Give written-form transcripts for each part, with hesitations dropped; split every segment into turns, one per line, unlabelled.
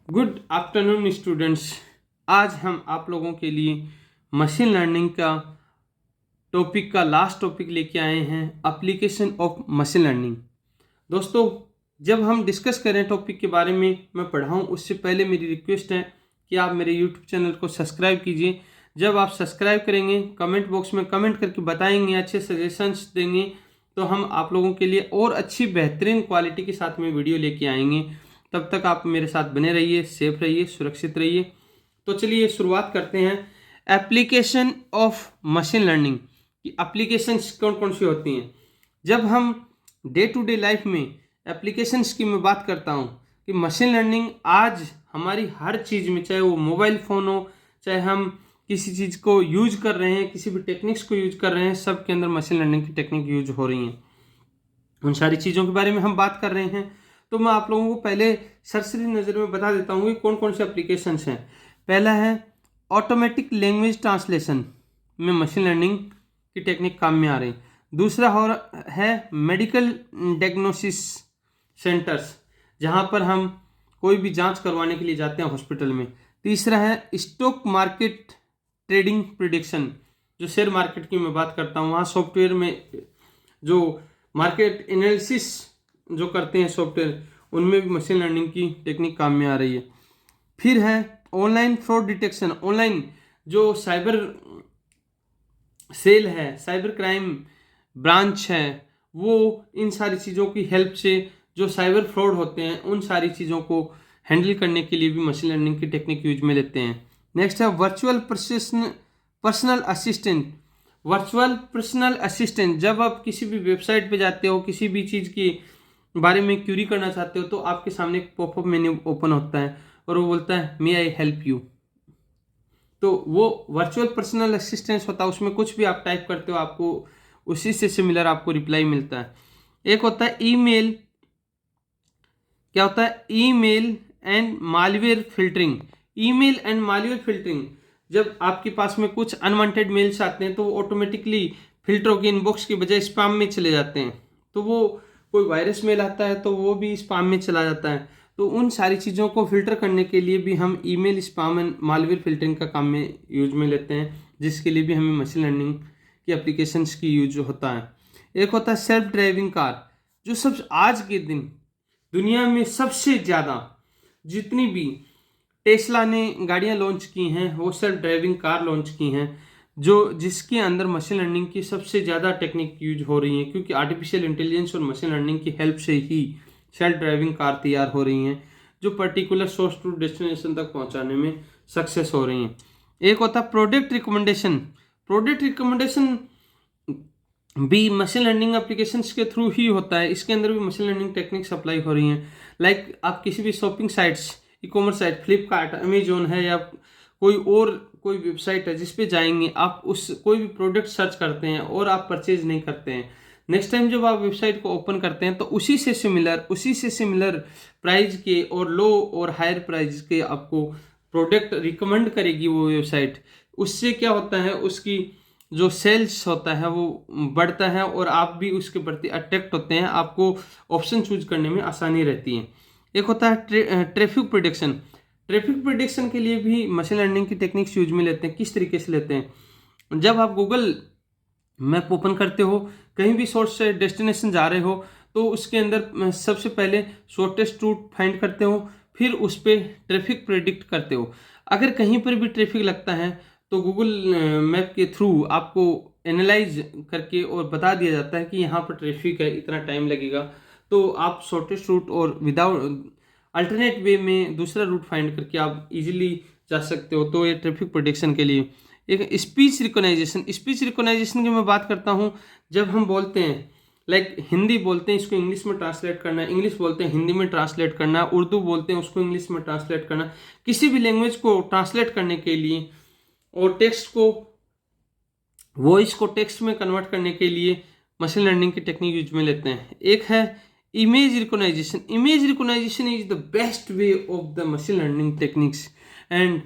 Good afternoon students. आज हम आप लोगों के लिए मशीन लर्निंग का टॉपिक का लास्ट टॉपिक लेके आए हैं, एप्लीकेशन ऑफ मशीन लर्निंग। दोस्तों, जब हम डिस्कस करें टॉपिक के बारे में मैं पढ़ाऊँ उससे पहले मेरी रिक्वेस्ट है कि आप मेरे यूट्यूब चैनल को सब्सक्राइब कीजिए। जब आप सब्सक्राइब करेंगे, कमेंट बॉक्स में कमेंट करके बताएंगे, अच्छे सजेशंस देंगे, तो हम आप लोगों के लिए और अच्छी बेहतरीन क्वालिटी के साथ में वीडियो लेके आएंगे। तब तक आप मेरे साथ बने रहिए, सेफ रहिए, सुरक्षित रहिए। तो चलिए शुरुआत करते हैं। एप्लीकेशन ऑफ मशीन लर्निंग की एप्लीकेशंस कौन कौन सी होती हैं। जब हम डे टू डे लाइफ में एप्लीकेशंस की मैं बात करता हूँ कि मशीन लर्निंग आज हमारी हर चीज़ में, चाहे वो मोबाइल फ़ोन हो, चाहे हम किसी चीज़ को यूज कर रहे हैं, किसी भी टेक्निक्स को यूज कर रहे हैं, सब के अंदर मशीन लर्निंग की टेक्निक यूज हो रही हैं। उन सारी चीज़ों के बारे में हम बात कर रहे हैं। तो मैं आप लोगों को पहले सरसरी नज़र में बता देता हूँ कि कौन कौन से एप्लीकेशंस हैं। पहला है ऑटोमेटिक लैंग्वेज ट्रांसलेशन में मशीन लर्निंग की टेक्निक काम में आ रही। दूसरा है मेडिकल डायग्नोसिस सेंटर्स, जहाँ पर हम कोई भी जांच करवाने के लिए जाते हैं हॉस्पिटल में। तीसरा है स्टॉक मार्केट ट्रेडिंग प्रिडिक्शन, जो शेयर मार्केट की मैं बात करता हूँ, वहाँ सॉफ्टवेयर में जो मार्केट एनालिसिस जो करते हैं सॉफ्टवेयर, उनमें भी मशीन लर्निंग की टेक्निक काम में आ रही है। फिर है ऑनलाइन फ्रॉड डिटेक्शन। ऑनलाइन जो साइबर सेल है, साइबर क्राइम ब्रांच है, वो इन सारी चीज़ों की हेल्प से जो साइबर फ्रॉड होते हैं उन सारी चीज़ों को हैंडल करने के लिए भी मशीन लर्निंग की टेक्निक यूज में लेते हैं। नेक्स्ट है virtual personal assistant. Virtual personal assistant, जब आप किसी भी वेबसाइट पे जाते हो, किसी भी चीज़ की बारे में क्यूरी करना चाहते हो, तो आपके सामने एक पॉपअप मेन्यू ओपन होता है और वो बोलता है मे आई हेल्प यू। तो वो वर्चुअल पर्सनल असिस्टेंस होता है, उसमें कुछ भी आप टाइप करते हो आपको उसी से सिमिलर आपको रिप्लाई मिलता है। एक होता है ईमेल। क्या होता है? Email and malware filtering. Email and malware filtering, जब आपके पास में कुछ अनवांटेड मेल्स आते हैं तो वो ऑटोमेटिकली फिल्टर होकर इनबॉक्स की बजाय स्पैम में चले जाते हैं। तो वो कोई वायरस मेल आता है तो वो भी स्पैम में चला जाता है। तो उन सारी चीज़ों को फिल्टर करने के लिए भी हम email spam and malware filtering का काम में यूज में लेते हैं, जिसके लिए भी हमें मशीन लर्निंग की एप्लीकेशंस की यूज होता है। एक होता है सेल्फ ड्राइविंग कार, जो सब आज के दिन दुनिया में सबसे ज़्यादा जितनी भी टेस्ला ने गाड़ियां लॉन्च की हैं वो सेल्फ ड्राइविंग कार लॉन्च की हैं, जो जिसके अंदर मशीन लर्निंग की सबसे ज़्यादा टेक्निक यूज हो रही है, क्योंकि आर्टिफिशियल इंटेलिजेंस और मशीन लर्निंग की हेल्प से ही सेल्फ ड्राइविंग कार तैयार हो रही हैं, जो पर्टिकुलर सोर्स टू डेस्टिनेशन तक पहुंचाने में सक्सेस हो रही हैं। एक होता है प्रोडक्ट रिकमेंडेशन। प्रोडक्ट रिकमेंडेशन भी मशीन लर्निंग एप्लीकेशंस के थ्रू ही होता है। इसके अंदर भी मशीन लर्निंग टेक्निक्स अप्लाई हो रही हैं। लाइक आप किसी भी shopping sites, e commerce site, Flipkart, Amazon है या कोई वेबसाइट है जिस पे जाएंगे, आप उस कोई भी प्रोडक्ट सर्च करते हैं और आप परचेज नहीं करते हैं। नेक्स्ट टाइम जब आप वेबसाइट को ओपन करते हैं तो उसी से सिमिलर प्राइस के और लो और हायर प्राइस के आपको प्रोडक्ट रिकमेंड करेगी वो वेबसाइट। उससे क्या होता है, उसकी जो सेल्स होता है वो बढ़ता है और आप भी उसके प्रति अट्रैक्ट होते हैं, आपको ऑप्शन चूज करने में आसानी रहती है। एक होता है ट्रैफिक प्रिडिक्शन। ट्रैफिक प्रिडिक्शन के लिए भी मशीन लर्निंग की टेक्निक्स यूज में लेते हैं। किस तरीके से लेते हैं? जब आप गूगल मैप ओपन करते हो, कहीं भी सोर्स से डेस्टिनेशन जा रहे हो, तो उसके अंदर सबसे पहले शॉर्टेस्ट रूट फाइंड करते हो, फिर उस पर ट्रैफिक प्रेडिक्ट करते हो। अगर कहीं पर भी ट्रैफिक लगता है तो गूगल मैप के थ्रू आपको एनालाइज करके और बता दिया जाता है कि यहाँ पर ट्रैफिक है, इतना टाइम लगेगा, तो आप शॉर्टेस्ट रूट और विदाउट अल्टरनेट वे में दूसरा रूट फाइंड करके आप इजीली जा सकते हो। तो ये ट्रैफिक प्रेडिक्शन के लिए। एक स्पीच रिकॉग्नाइजेशन की मैं बात करता हूँ। जब हम बोलते हैं, लाइक हिंदी बोलते हैं, इसको इंग्लिश में ट्रांसलेट करना है, इंग्लिश बोलते हैं हिंदी में ट्रांसलेट करना, उर्दू बोलते हैं उसको इंग्लिश में ट्रांसलेट करना, किसी भी लैंग्वेज को ट्रांसलेट करने के लिए और वॉइस को टेक्स्ट में कन्वर्ट करने के लिए मशीन लर्निंग की टेक्निक यूज में लेते हैं। एक है image recognization. Image recognization is the best way of the machine learning techniques and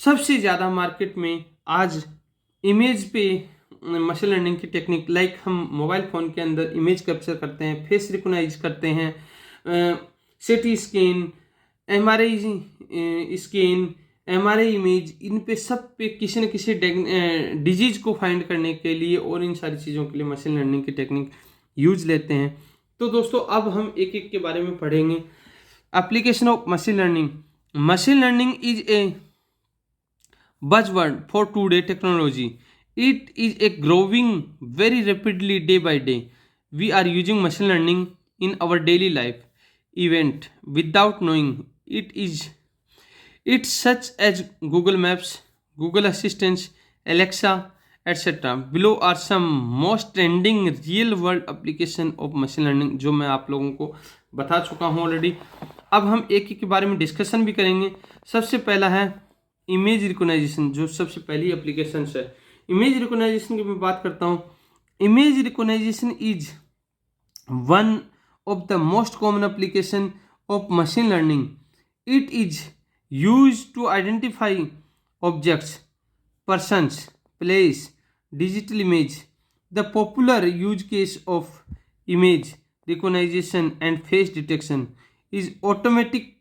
सबसे ज़्यादा मार्केट में आज इमेज पे मशीन लर्निंग की टेक्निक, लाइक हम मोबाइल फ़ोन के अंदर इमेज कैप्चर करते हैं, फेस रिकॉग्नाइज करते हैं, CT scan, MRI scan, MRI image, इन पे सब पे किसी न किसी डिजीज को फाइंड करने के लिए और इन सारी चीज़ों के लिए मशीन लर्निंग की टेक्निक यूज लेते हैं। तो दोस्तों अब हम एक एक के बारे में पढ़ेंगे। Application of machine learning. Machine learning is a buzzword for today technology. It is a growing very rapidly day by day. We are using machine learning in our daily life event without knowing it is. It's such as Google Maps, Google Assistant, Alexa, etc. Below are some most trending real world application of machine learning जो मैं आप लोगों को बता चुका हूँ already. अब हम एक एक के बारे में डिस्कशन भी करेंगे। सबसे पहला है इमेज रिकॉग्नाइजेशन, जो सबसे पहली एप्लीकेशन है। इमेज रिकॉग्नाइजेशन की मैं बात करता हूँ। Image recognization is one of the most common application of machine learning. It is used to identify objects, persons, place, digital image. The popular use case of image recognition and face detection is automatic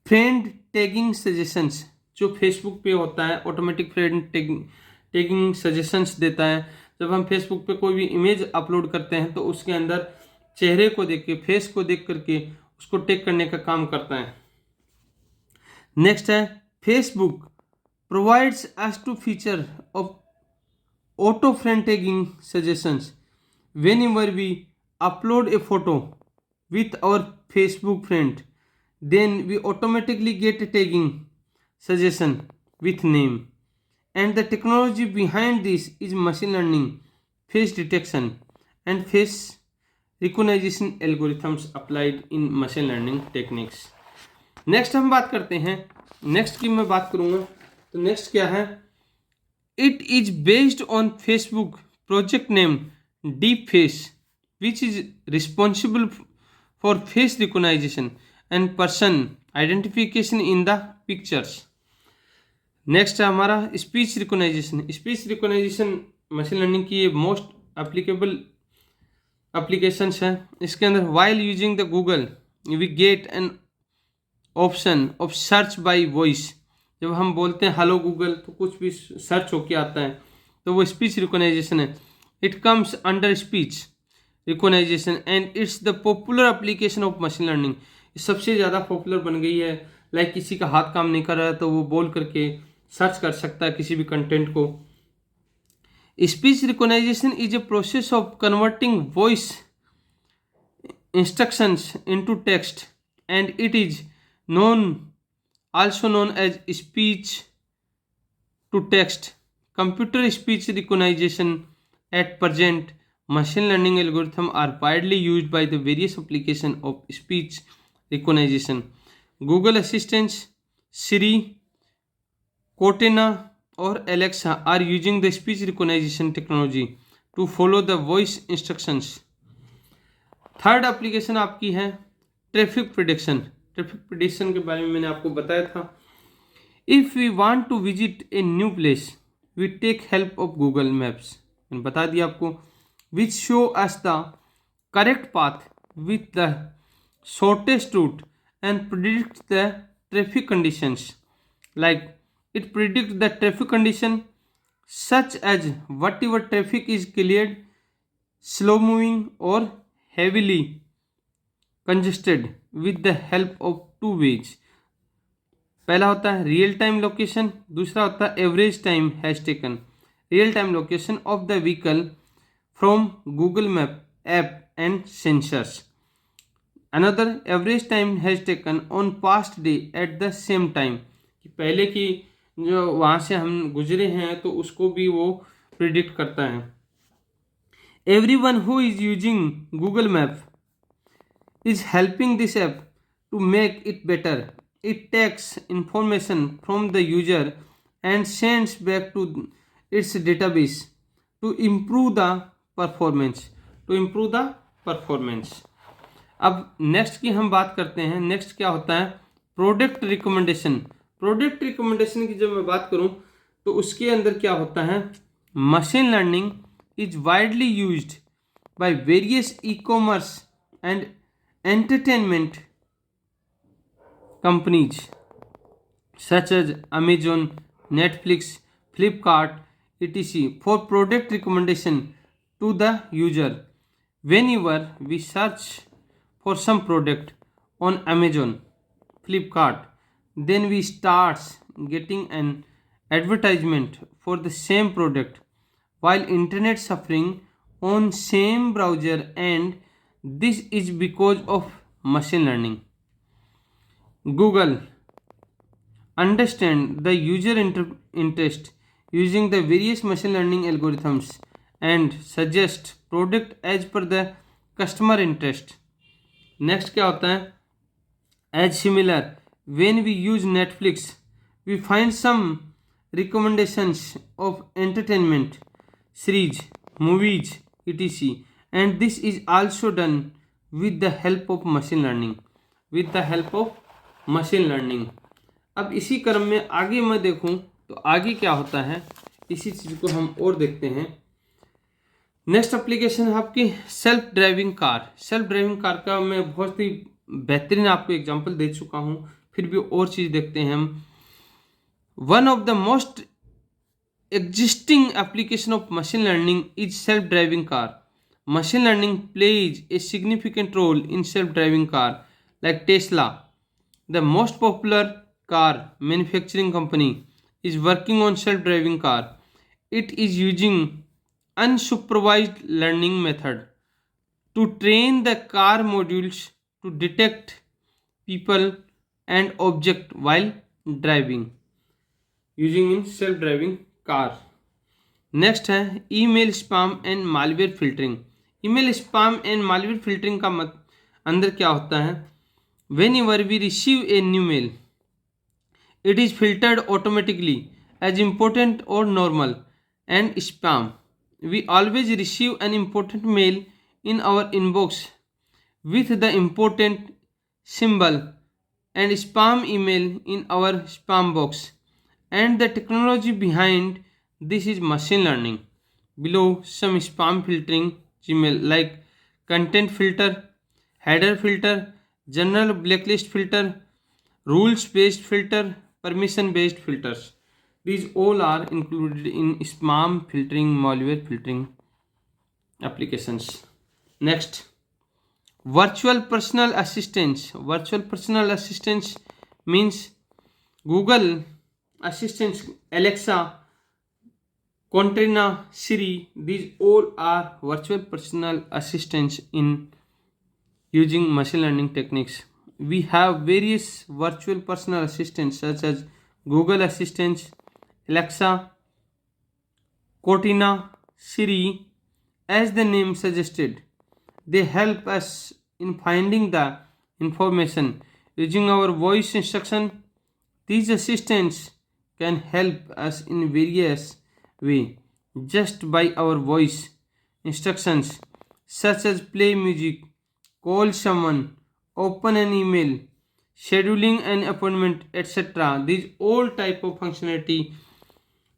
friend tagging suggestions, जो Facebook पे होता है automatic friend tagging suggestions देता है। जब हम Facebook पे कोई भी इमेज अपलोड करते हैं तो उसके अंदर चेहरे को देख के, फेस को देख करके उसको टैग करने का काम करता है। नेक्स्ट है Facebook provides us to feature of auto friend tagging suggestions whenever we upload a photo with our Facebook friend, then we automatically get a tagging suggestion with name. And the technology behind this is machine learning, face detection and face recognition algorithms applied in machine learning techniques. Next हम बात करते हैं, next की मैं बात करूँगा तो next क्या है, it is based on Facebook project name deep face which is responsible for face recognization and person identification in the pictures. Next है हमारा speech recognization. Speech recognization machine learning की मोस्ट एप्लीकेबल एप्लीकेशंस है। इसके अंदर while using the Google we get an option of search by voice. जब हम बोलते हैं हेलो गूगल तो कुछ भी सर्च होके आता है, तो वो स्पीच रिकॉग्नाइजेशन है। It comes under speech recognization and it's the popular application of machine learning. सबसे ज़्यादा पॉपुलर बन गई है। लाइक किसी का हाथ काम नहीं कर रहा है तो वो बोल करके सर्च कर सकता है किसी भी कंटेंट को। Speech recognization is a process of converting voice instructions into text and it is also known as speech to text. Computer speech recognition at present machine learning algorithms are widely used by the various applications of speech recognition. Google Assistant, Siri, Cortana और Alexa are using the speech recognition technology to follow the voice instructions. Third application आपकी है traffic prediction. Traffic prediction के बारे में मैंने आपको बताया था। If we want to visit a new place we take help of Google Maps, मैंने बता दिया आपको, which show us the correct path with the shortest route and predict the traffic conditions. Like it predict the traffic condition such as whatever traffic is cleared, slow moving और heavily congested with the help of two ways. पहला होता है real time location, दूसरा होता है average time has taken. Real time location of the vehicle from Google map app and sensors. Another average time has taken on past day at the same time, कि पहले की जो वहाँ से हम गुजरे हैं तो उसको भी वो प्रिडिक्ट करता है। Everyone who is using Google Map is helping this app to make it better. It takes information from the user and sends back to its database to improve the performance. अब next की हम बात करते हैं। Next क्या होता है, product recommendation. Product recommendation की जब मैं बात करूं तो उसके अंदर क्या होता है, machine learning is widely used by various e-commerce and entertainment companies such as Amazon, Netflix, Flipkart, etc. for product recommendation to the user. Whenever we search for some product on Amazon, Flipkart, then we start getting an advertisement for the same product while internet suffering on same browser, and this is because of machine learning. Google understand the user interest using the various machine learning algorithms and suggest product as per the customer interest. Next क्या होता है? As similar, when we use Netflix, we find some recommendations of entertainment, series, movies, etc. And this is also done with the help of machine learning. With the help of machine learning. अब इसी क्रम में आगे मैं देखूं तो आगे क्या होता है, इसी चीज़ को हम और देखते हैं। नेक्स्ट एप्लीकेशन है आपकी self driving car. Self driving car का मैं बहुत ही बेहतरीन आपको एग्जांपल दे चुका हूं, फिर भी और चीज़ देखते हैं हम। One of the most existing application of machine learning is self-driving car. Machine learning plays a significant role in self-driving car like Tesla, the most popular car manufacturing company, is working on self-driving car. It is using unsupervised learning method to train the car modules to detect people and object while driving using in self-driving car. Next है email spam and malware filtering. Email spam and malware filtering का अंदर क्या होता है? Whenever we receive a new mail, it is filtered automatically as important or normal and spam. We always receive an important mail in our inbox with the important symbol and spam email in our spam box, and the technology behind this is machine learning. Below some spam filtering Gmail like content filter, header filter, general blacklist filter, rules based filter, permission based filters. These all are included in spam filtering, malware filtering applications. Next, virtual personal assistants. Virtual personal assistants means Google assistants, Alexa, Cortana, Siri. These all are virtual personal assistants in using machine learning techniques. We have various virtual personal assistants such as Google Assistants, Alexa, Cortana, Siri. As the name suggested, they help us in finding the information using our voice instruction. These assistants can help us in various ways just by our voice instructions, such as play music, call someone, open an email, scheduling an appointment, etc. These all type of functionality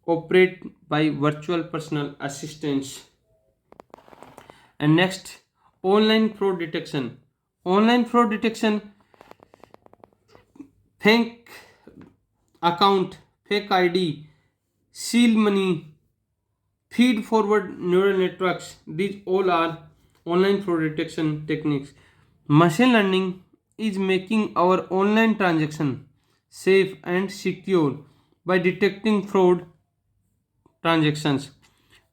operate by virtual personal assistants. And next, online fraud detection. Online fraud detection, fake account, fake ID, seal money, feed forward neural networks. These all are online fraud detection techniques. Machine learning is making our online transaction safe and secure by detecting fraud transactions.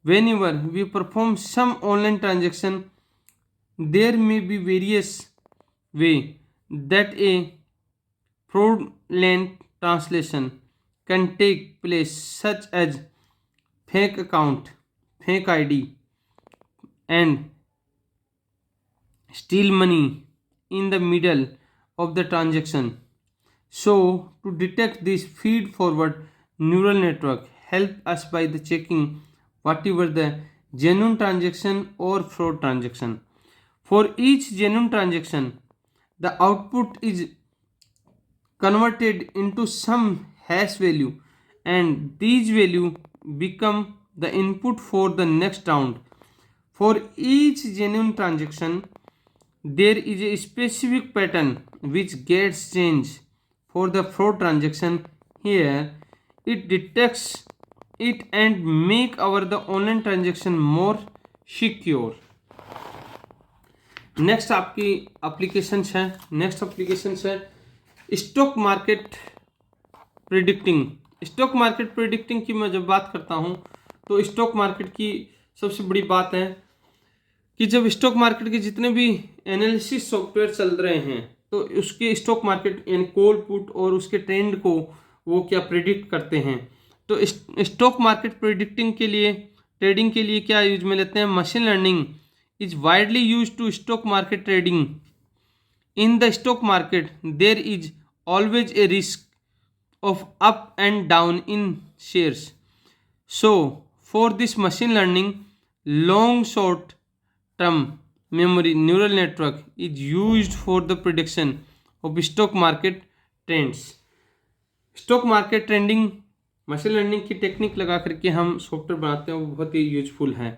Whenever we perform some online transaction, there may be various ways that a fraudulent translation can take place, such as fake account, fake ID, and steal money in the middle of the transaction. So to detect this, feed forward neural network help us by the checking whatever the genuine transaction or fraud transaction. For each genuine transaction, the output is converted into some hash value, and these value become the input for the next round. For each genuine transaction, there is a specific pattern which gets changed for the fraud transaction. Here it detects it and make our the online transaction more secure. Next आपकी application है, next application है stock market predicting. Stock market predicting की मैं जब बात करता हूं तो स्टॉक मार्केट की सबसे बड़ी बात है कि जब स्टॉक मार्केट के जितने भी एनालिसिस सॉफ्टवेयर चल रहे हैं तो उसके स्टॉक मार्केट यानी कॉल पुट और उसके ट्रेंड को वो क्या प्रिडिक्ट करते हैं। तो स्टॉक मार्केट प्रिडिक्टिंग के लिए, ट्रेडिंग के लिए क्या यूज में लेते हैं, machine learning is widely use to stock market trading. In the stock market there is always a risk of up and down in shares. So for this machine learning, long short term memory neural network is used for the prediction of stock market trends. Stock market trending machine learning की technique लगा करके हम software बनाते हैं, वो बहुत ही useful है।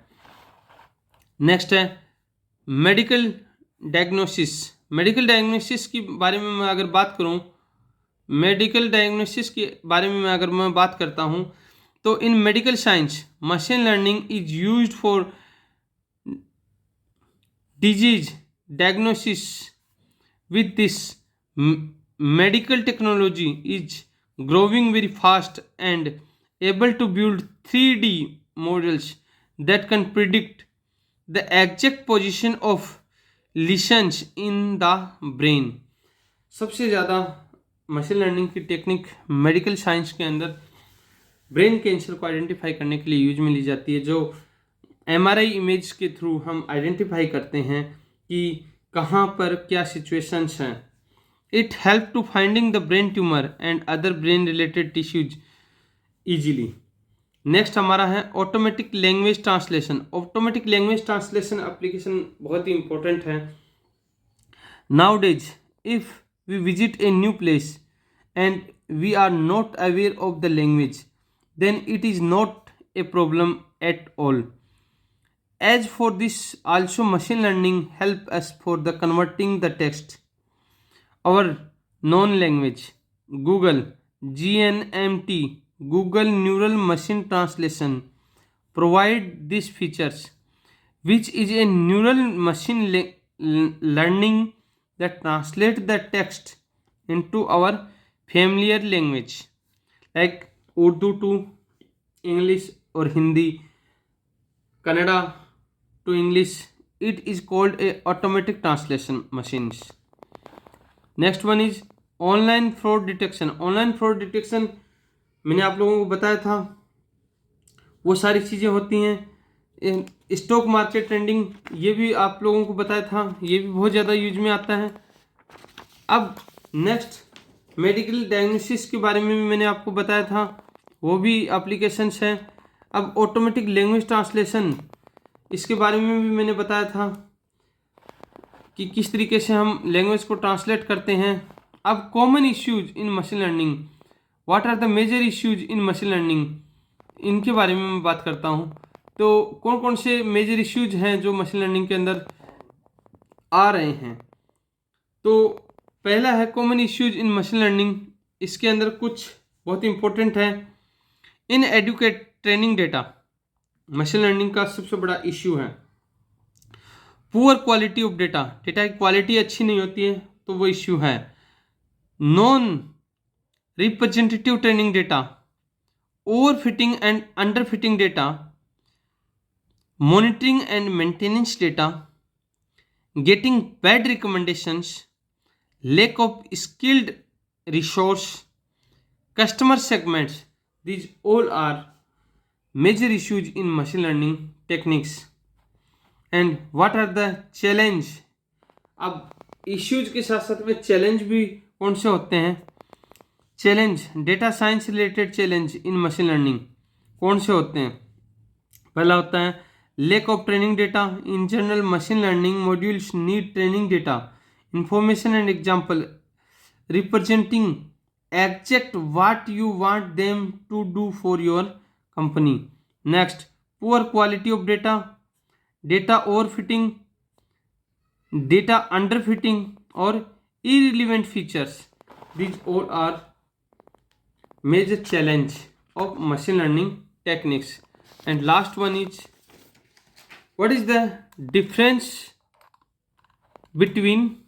Next है मेडिकल डायग्नोसिस। मेडिकल डायग्नोसिस के बारे में मैं अगर बात करूं, मेडिकल डायग्नोसिस के बारे में अगर मैं बात करता हूं तो in medical science machine learning is used for disease diagnosis. With this medical technology is growing very fast and able to build 3D models that can predict the exact position of lesions in the brain. सबसे ज़्यादा machine learning की technique medical science के अंदर brain cancer को identify करने के लिए use में ली जाती है, जो MRI इमेज के थ्रू हम आइडेंटिफाई करते हैं कि कहाँ पर क्या सिचुएशंस हैं। It help to finding the brain tumour and other brain related tissues easily. Next हमारा है automatic language translation. Automatic language translation application बहुत ही इंपॉर्टेंट है। Nowadays if we visit a new place and we are not aware of the language, then it is not a problem at all. As for this, also machine learning help us for the converting the text. Our known language, Google GNMT, Google Neural Machine Translation, provide these features, which is a neural machine learning that translate the text into our familiar language like Urdu to English or Hindi, Kannada to English. It is called a automatic translation machines. Next one is online fraud detection. Online fraud detection मैंने आप लोगों को बताया था, वो सारी चीज़ें होती हैं। स्टॉक मार्केट ट्रेंडिंग ये भी आप लोगों को बताया था, ये भी बहुत ज़्यादा यूज में आता है। अब नेक्स्ट मेडिकल डायग्नोसिस के बारे में भी मैंने आपको बताया था, वो भी एप्लीकेशंस हैं। अब ऑटोमेटिक लैंग्वेज ट्रांसलेशन, इसके बारे में भी मैंने बताया था कि किस तरीके से हम लैंग्वेज को ट्रांसलेट करते हैं। अब common issues in machine learning, what are the major issues in machine learning, इनके बारे में मैं बात करता हूँ। तो कौन कौन से मेजर इश्यूज हैं जो मशीन लर्निंग के अंदर आ रहे हैं। तो पहला है common issues in machine learning. इसके अंदर कुछ बहुत इंपॉर्टेंट है। Inadequate training data machine learning का सबसे बड़ा इश्यू है। Poor quality of data, data की क्वालिटी अच्छी नहीं होती है तो वो इश्यू है। Non representative training data, over fitting and under fitting data, monitoring and maintenance data, getting bad recommendations, lack of skilled resource, customer segments, these all are major issues in machine learning techniques. And what are the challenge? अब issues के साथ साथ में challenge भी कौन से होते हैं। Challenge, data science related challenge in machine learning कौन से होते हैं। पहला होता है lack of training data. In general, machine learning modules need training data, information and example representing exact what you want them to do for your company. Next, poor quality of data, data overfitting, data underfitting or irrelevant features. These all are major challenge of machine learning techniques. And last one is, what is the difference between